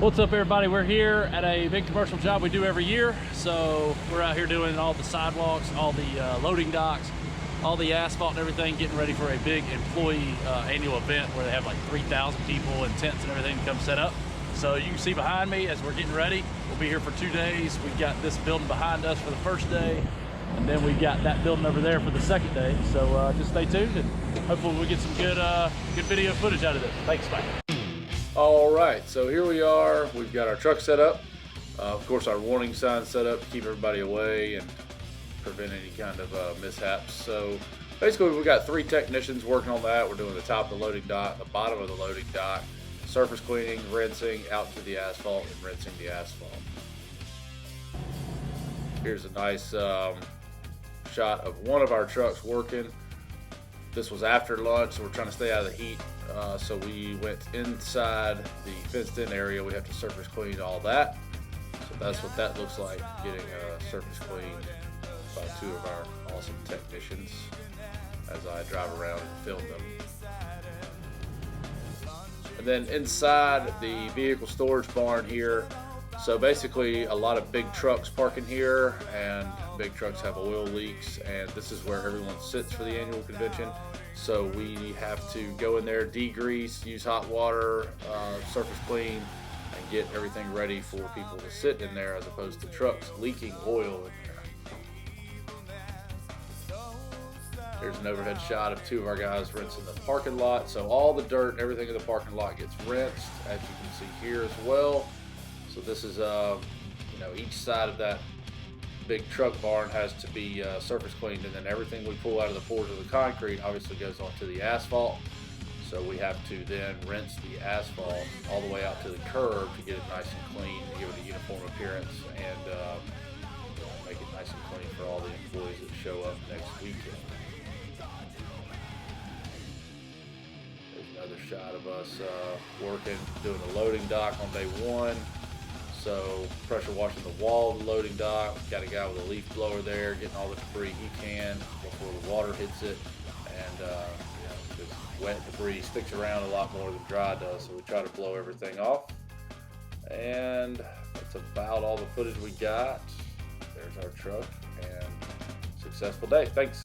What's up, everybody? We're here at a big commercial job we do every year. So we're out here doing all the sidewalks, all the loading docks, all the asphalt and everything, getting ready for a big employee annual event where they have like 3,000 people and tents and everything to come set up. So you can see behind me as we're getting ready, we'll be here for 2 days. We've got this building behind us for the first day, and then we've got that building over there for the second day. So just stay tuned and hopefully we'll get some good video footage out of this. Thanks, bye. All right, so here we are. We've got our truck set up. Of course, our warning sign set up to keep everybody away and prevent any kind of mishaps. So basically, we've got 3 technicians working on that. We're doing the top of the loading dock, the bottom of the loading dock, surface cleaning, rinsing out to the asphalt, and rinsing the asphalt. Here's a nice shot of one of our trucks working. This was after lunch, so we're trying to stay out of the heat. So we went inside the fenced-in area. We have to surface clean all that. So that's what that looks like, getting surface cleaned by 2 of our awesome technicians as I drive around and film them. And then inside the vehicle storage barn here, so basically a lot of big trucks parking here, and big trucks have oil leaks, and this is where everyone sits for the annual convention. So we have to go in there, degrease, use hot water, surface clean, and get everything ready for people to sit in there as opposed to trucks leaking oil in there. There's an overhead shot of 2 of our guys rinsing the parking lot. So all the dirt and everything in the parking lot gets rinsed, as you can see here as well. So this is, each side of that big truck barn has to be surface cleaned, and then everything we pull out of the pours of the concrete obviously goes onto the asphalt. So we have to then rinse the asphalt all the way out to the curb to get it nice and clean, to give it a uniform appearance, and make it nice and clean for all the employees that show up next weekend. There's another shot of us working, doing the loading dock on day 1. So pressure washing the wall of the loading dock. Got a guy with a leaf blower there, getting all the debris he can before the water hits it. And because wet debris sticks around a lot more than dry does, so we try to blow everything off. And that's about all the footage we got. There's our truck, and successful day. Thanks.